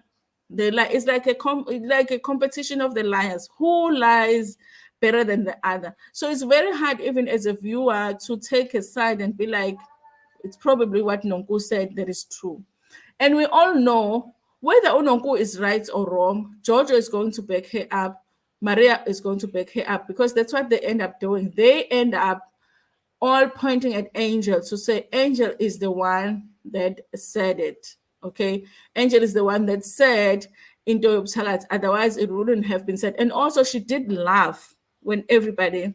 They lie. It's like a competition of the liars. Who lies better than the other? So it's very hard, even as a viewer, to take a side and be like, it's probably what Nonku said that is true. And we all know whether Ononku is right or wrong, Georgia is going to back her up. Maria is going to back her up because that's what they end up doing. They end up all pointing at Angel to say Angel is the one that said it. Okay. Angel is the one that said into Salat. Otherwise, it wouldn't have been said. And also, she did laugh when everybody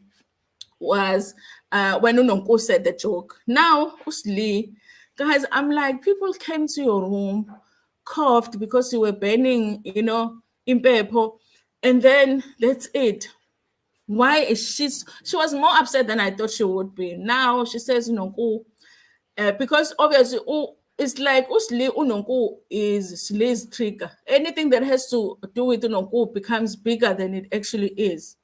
was when Unonku said the joke. Now, Usli, guys, I'm like, people came to your room, coughed because you were burning, impepo, and then that's it. Why is she was more upset than I thought she would be. Now she says, because obviously, it's like Usli Unonku is Sli's trigger. Anything that has to do with Unonku becomes bigger than it actually is.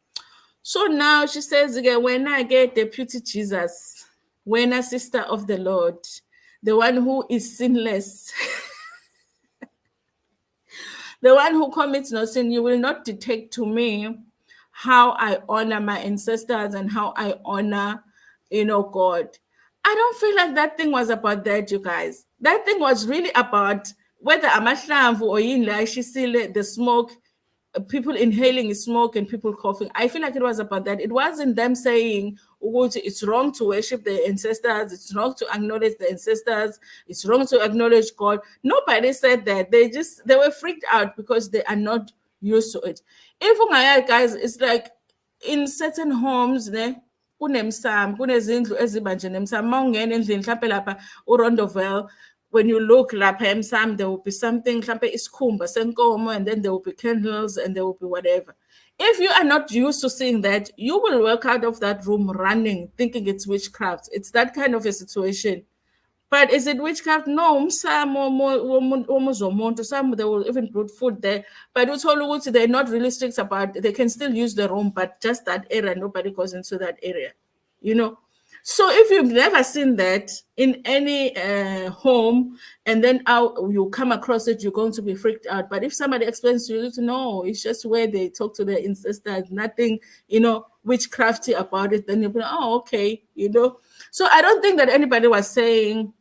So now she says, when I get Deputy Jesus, when a sister of the Lord, the one who is sinless, the one who commits no sin, you will not dictate to me how I honor my ancestors and how I honor God. I don't feel like that thing was about that, you guys. That thing was really about whether amahlamvu or yini the smoke, people inhaling smoke and people coughing. I feel like it was about that. It wasn't them saying it's wrong to worship the ancestors, it's wrong to acknowledge the ancestors, it's wrong to acknowledge God. Nobody said that. They were freaked out because they are not used to it. Even guys, it's like in certain homes, kunemsamo, kunezindlu eziba nje nemsamo. Mawungena endlini mhlambe lapha uRondovel, when you look lapha emsamo, there will be something mhlambe isikhumba senkomo, and then there will be candles and there will be whatever. If you are not used to seeing that, you will walk out of that room running, thinking it's witchcraft. It's that kind of a situation. But is it witchcraft? No, some they will even put food there. But they're not really strict about it. They can still use the room, but just that area, nobody goes into that area. So if you've never seen that in any home, and then you come across it, you're going to be freaked out. But if somebody explains to you, no, it's just where they talk to their ancestors, nothing, witchcrafty about it, then you'll be like, oh, okay, So I don't think that anybody was saying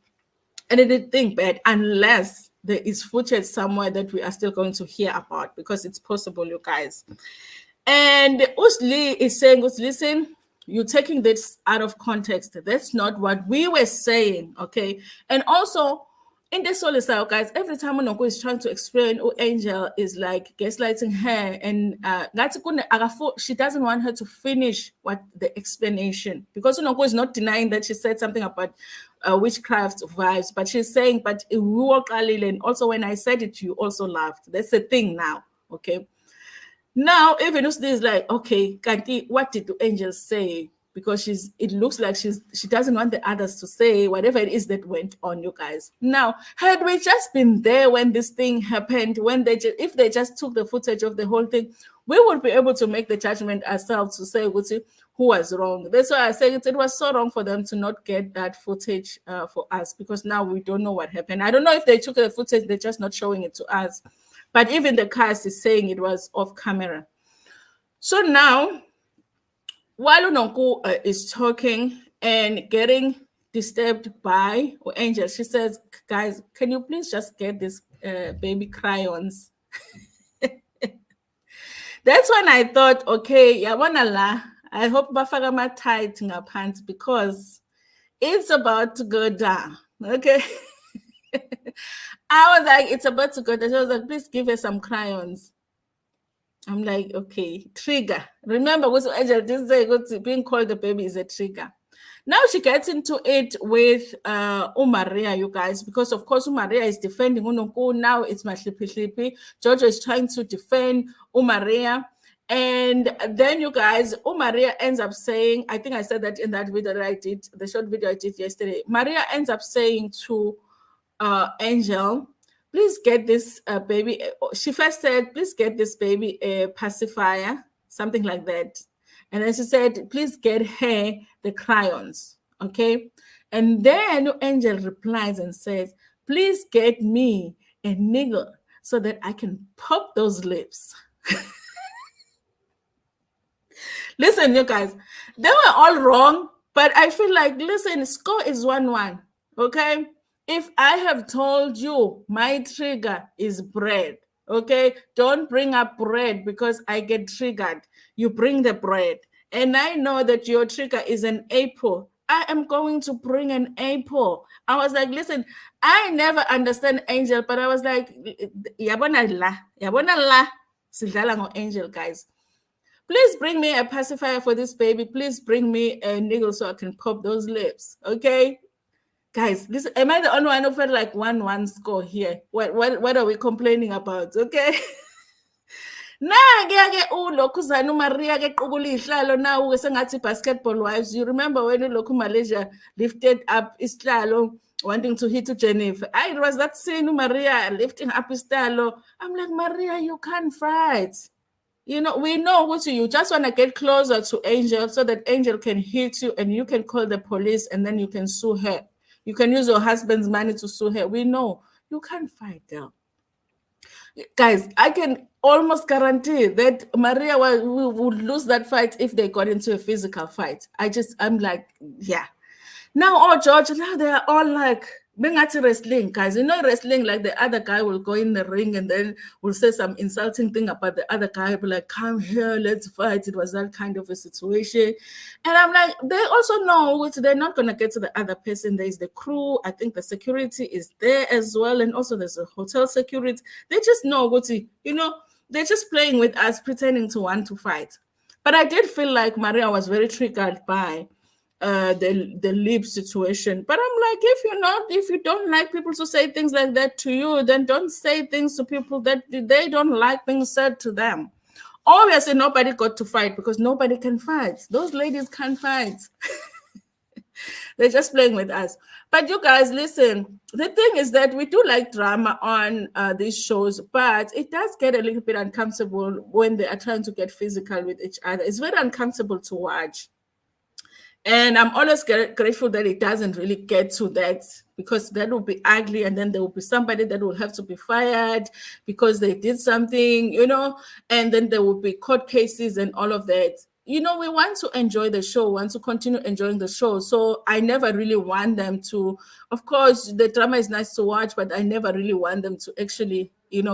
anything bad, unless there is footage somewhere that we are still going to hear about, because it's possible, you guys. And Usli is saying, listen, you're taking this out of context. That's not what we were saying, okay? And also, in the solar style, guys, every time Unoko is trying to explain, Angel is like gaslighting her, and she doesn't want her to finish the explanation, because Unoko is not denying that she said something about witchcraft vibes, but she's saying, but and also when I said it, you also laughed. That's the thing now, okay? Now, even Usli is like, okay, Kanti, what did the angel say? Because it looks like she doesn't want the others to say whatever it is that went on, you guys. Now, had we just been there when this thing happened, if they just took the footage of the whole thing, we would be able to make the judgment ourselves to say who was wrong. That's why I say it was so wrong for them to not get that footage for us, because now we don't know what happened. I don't know if they took the footage, they're just not showing it to us. But even the cast is saying it was off camera. So now, while Unonku is talking and getting disturbed by Angel, she says, guys, can you please just get this baby crayons? That's when I thought, okay, I hope bafaka tight ngaphansi, because it's about to go down, okay? I was like, it's about to go down. She was like, please give her some crayons. I'm like, okay, trigger. Remember, Angel did say being called the baby is a trigger. Now she gets into it with Umaria, you guys, because of course Umaria is defending Unonku. Now it's Mahlipi. Jojo is trying to defend Umaria. And then, you guys, Maria ends up saying, I think I said that in that video that I did, the short video I did yesterday. Maria ends up saying to Angel, please get this baby. She first said, please get this baby a pacifier, something like that. And then she said, please get her the crayons, okay? And then Angel replies and says, please get me a niggle so that I can pop those lips. Listen, you guys, they were all wrong, but I feel like, listen, score is 1-1, okay? If I have told you my trigger is bread, okay, don't bring up bread because I get triggered. You bring the bread. And I know that your trigger is an apple. I am going to bring an apple. I was like, listen, I never understand Angel, but I was like, yabona la, sidlala ngo Angel, guys. Please bring me a pacifier for this baby. Please bring me a needle so I can pop those lips, okay? Guys, listen, am I the only one who felt like 1-1 score here? What are we complaining about, okay? Maria now basketball wives. You remember when Loku Malaysia lifted up Islalo wanting to hit to Geneva? It was that scene, Maria lifting up Islalo. I'm like, Maria, you can't fight. We know what you just want to get closer to Angel so that Angel can hit you and you can call the police and then you can sue her. You can use your husband's money to sue her. We know you can't fight them. Guys, I can almost guarantee that Maria would lose that fight if they got into a physical fight. I'm like, yeah. Now, oh, George, now they are all like, Bengati wrestling, guys. You know, wrestling, like the other guy will go in the ring and then will say some insulting thing about the other guy, be like, come here, let's fight. It was that kind of a situation. And I'm like, they also know which they're not going to get to the other person. There's the crew. I think the security is there as well. And also there's a hotel security. They just know what, they're just playing with us, pretending to want to fight. But I did feel like Maria was very triggered by the lip situation. But I'm like, if you don't like people to say things like that to you, then don't say things to people that they don't like being said to them. Obviously, nobody got to fight because nobody can fight. Those ladies can't fight. They're just playing with us. But you guys, listen, the thing is that we do like drama on these shows, but it does get a little bit uncomfortable when they are trying to get physical with each other. It's very uncomfortable to watch. And I'm always grateful that it doesn't really get to that, because that will be ugly. And then there will be somebody that will have to be fired because they did something, and then there will be court cases and all of that. We want to enjoy the show, want to continue enjoying the show. So I never really want them to, of course, the drama is nice to watch, but I never really want them to actually,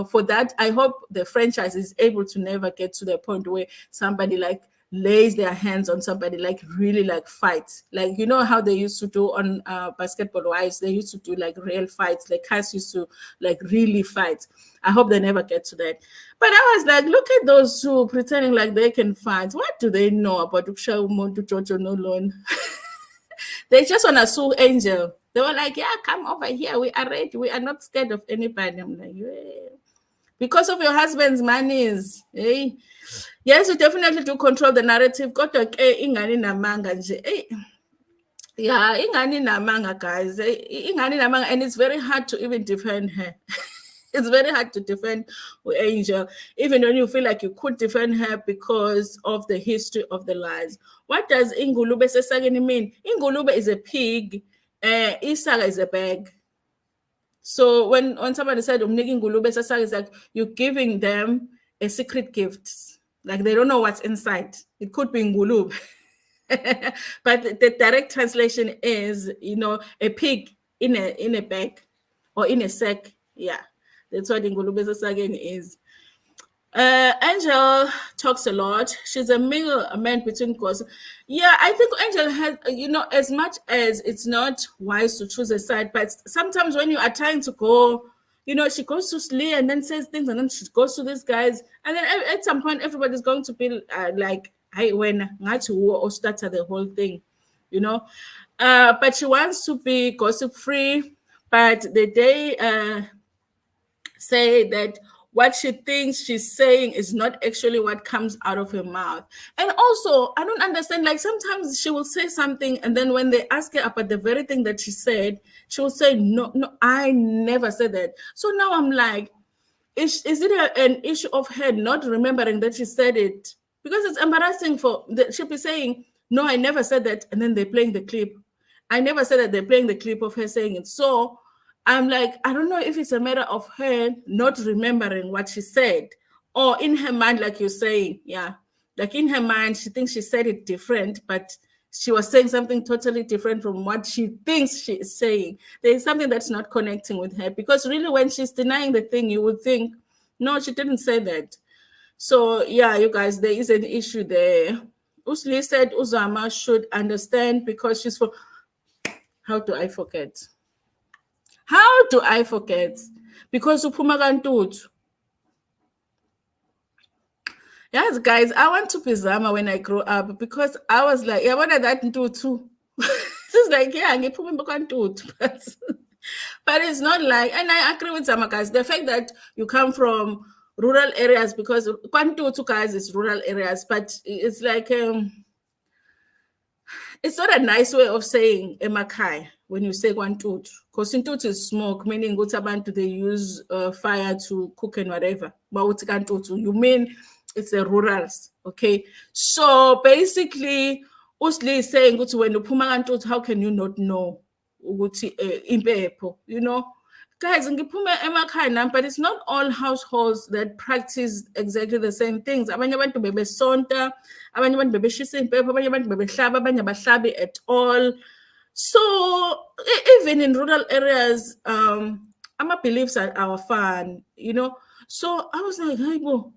for that, I hope the franchise is able to never get to the point where somebody like lays their hands on somebody, like really like fight, like how they used to do on Basketball Wives. They used to do like real fights, like cats used to like really fight. I hope they never get to that. But I was like, look at those two pretending like they can fight. What do they know about Uksha Umuntu Jojo Nolon? They just want to sue Angel. They were like, yeah, come over here, we are ready, we are not scared of anybody. I'm like, yeah. Because of your husband's monies, eh? Yes, you definitely do control the narrative. Ingani namanga nje. Yeah, ingani namanga, guys. Ingani namanga, and it's very hard to even defend her. It's very hard to defend Angel, even when you feel like you could defend her because of the history of the lies. What does Ingulube Sesageni mean? Ingulube is a pig, Isaga is a bag. So when somebody said Ngulube Sesag, is like you're giving them a secret gift. Like they don't know what's inside. It could be ngulube. But the direct translation is, a pig in a bag or in a sack. Yeah, that's what ngulube sesageni is. Angel talks a lot. She's a middleman between cause. Yeah, I think Angel has, as much as it's not wise to choose a side, but sometimes when you are trying to go, she goes to Slee and then says things, and then she goes to these guys, and then at some point everybody's going to be like, "Hey, when Ngatu or started the whole thing," But she wants to be gossip free. But the day say that what she thinks she's saying is not actually what comes out of her mouth. And also, I don't understand, like sometimes she will say something and then when they ask her about the very thing that she said, she will say, no, I never said that. So now I'm like, is it an issue of her not remembering that she said it? Because it's embarrassing she'll be saying, no, I never said that. And then they're playing the clip. I never said that. They're playing the clip of her saying it. So I'm like, I don't know if it's a matter of her not remembering what she said, or in her mind, like you're saying, yeah, like in her mind, she thinks she said it different, but she was saying something totally different from what she thinks she is saying. There's something that's not connecting with her, because really when she's denying the thing, you would think, no, she didn't say that. So yeah, you guys, there is an issue there. Usli said Uzama should understand because she's for, how do I forget? How do I forget? Because uphuma kantuthu. Yes, guys, I want to be Zama when I grow up, because I was like, yeah, what that ntuthu? It's like, yeah, ngiphuma kantuthu. But it's not like, and I agree with Zama, guys, the fact that you come from rural areas, because Kwantutu, guys, is rural areas, but it's like, it's not a nice way of saying emakai when you say Kwantutu, because Intutu is smoke, meaning Gutabantu, they use fire to cook and whatever. But you mean it's the rurals, okay? So basically, Usli is saying, when you Pumagantutu, how can you not know? Impepo, Guys, ngiphume emakhaya nami, but it's not all households that practice exactly the same things. Abanye abantu bebesonta, abanye abantu bebeshisa impepho, abanye abantu bebehlaba, abanye abahlabi at all. So even in rural areas, our beliefs are fun, you know. So I was like, hey, bo,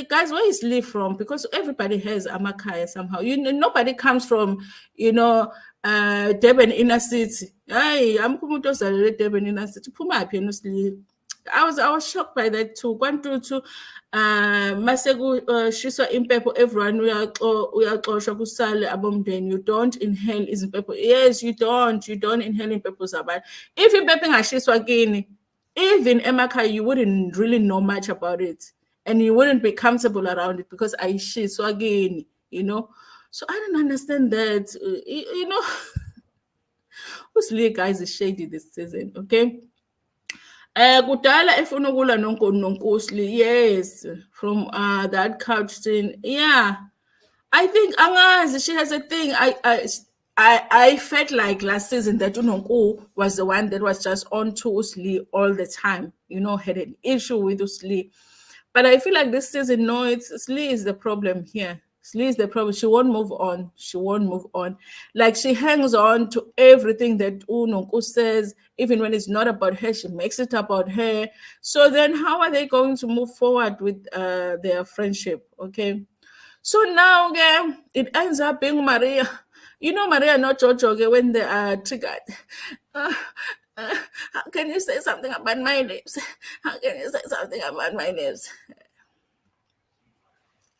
guys, where is Lee from? Because everybody has Amakaya somehow. You know, nobody comes from, you know, Durban inner city. Hey, I'm Kumuto Durban inner city. Puma honestly. I was shocked by that too. One to Masegu Shisa impepo everyone we are kusale abomden. You don't inhale is impepo. Yes, you don't inhale impepo sabat. If you pepping a shiswa again, even Emaka, you wouldn't really know much about it. And you wouldn't be comfortable around it because I so again, you know. So I don't understand that. You know, who's guys is shady this season, okay? Kudala efuna ukulwa nonkosli, yes, from that couch thing. Yeah. I think Angazi, she has a thing. I felt like last season that Unonku was the one that was just on to Usli all the time, you know, had an issue with Usli. But I feel like this season, no, it's Slee is the problem here. Slee is the problem. She won't move on. She won't move on. Like she hangs on to everything that Unonku says, even when it's not about her, she makes it about her. So then how are they going to move forward with their friendship? Okay. So now again, it ends up being Maria. You know, Maria, not Jojo, when they are triggered. Uh, how can you say something about my lips? How can you say something about my lips?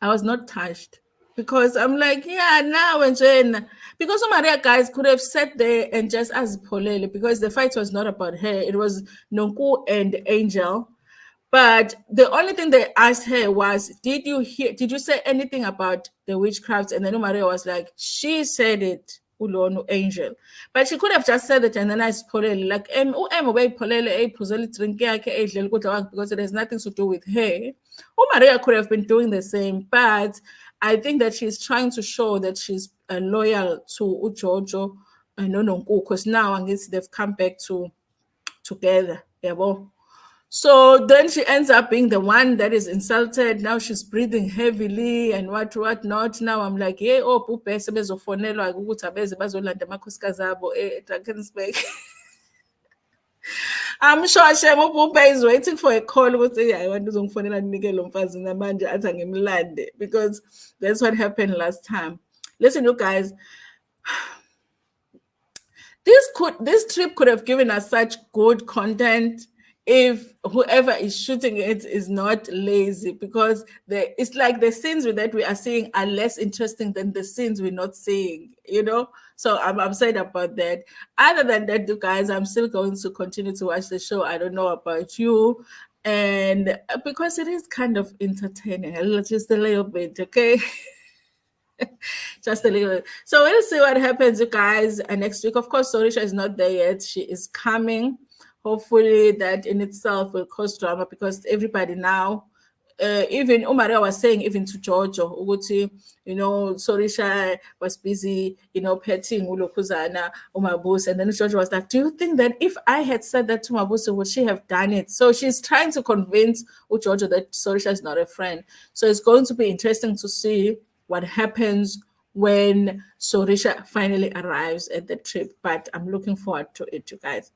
I was not touched because I'm like, yeah, now and then. Because Maria guys could have sat there and just asked Polele because the fight was not about her. It was Nonku and Angel. But the only thing they asked her was, did you say anything about the witchcraft? And then Maria was like, she said it, Ulonu Angel. But she could have just said it and then I polele. Like, because it has nothing to do with her. Maria could have been doing the same, but I think that she's trying to show that she's loyal to Ujojo and Nononku, because now I guess they've come back together. Yeah, well. So then she ends up being the one that is insulted. Now she's breathing heavily and what not. Now I'm like, hey, oh, Pupe, sebezofonelwa ukuthi abeze bazolanda amakhosikazi abo eDrakensberg. I'm sure Shem Pupe is waiting for a call ukuthi I want uzongifonela nginike lo mfazi namanje athi angimlande, because that's what happened last time. Listen, you guys, this trip could have given us such good content if whoever is shooting it is not lazy, because it's like the scenes that we are seeing are less interesting than the scenes we're not seeing, you know. So I'm upset about that. Other than that, you guys, I'm still going to continue to watch the show. I don't know about you, and because it is kind of entertaining, just a little bit, okay. Just a little. So we'll see what happens, you guys. Next week, of course, Sorisha is not there yet. She is coming. Hopefully, that in itself will cause drama, because everybody now, even Umaria was saying, even to Giorgio, Uguti, you know, Sorisha was busy, you know, petting Ulokuzana, Umabus. And then Giorgio was like, do you think that if I had said that to Mabusa, would she have done it? So she's trying to convince Giorgio that Sorisha is not a friend. So it's going to be interesting to see what happens when Sorisha finally arrives at the trip. But I'm looking forward to it, you guys.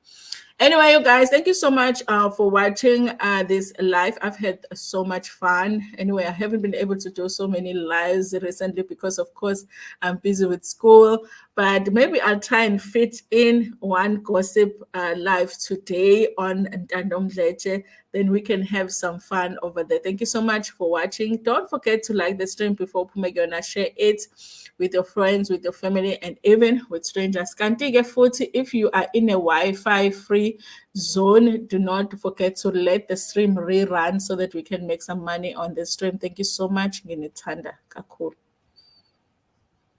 Anyway, you guys, thank you so much for watching this live. I've had so much fun. Anyway, I haven't been able to do so many lives recently because, of course, I'm busy with school. But maybe I'll try and fit in one gossip live today on Ntando Mdletshe. Then we can have some fun over there. Thank you so much for watching. Don't forget to like the stream before Pumegona. Share it with your friends, with your family, and even with strangers. Kanti-ke futhi, if you are in a Wi-Fi free zone, do not forget to let the stream rerun so that we can make some money on the stream. Thank you so much. Nginithanda kakhulu.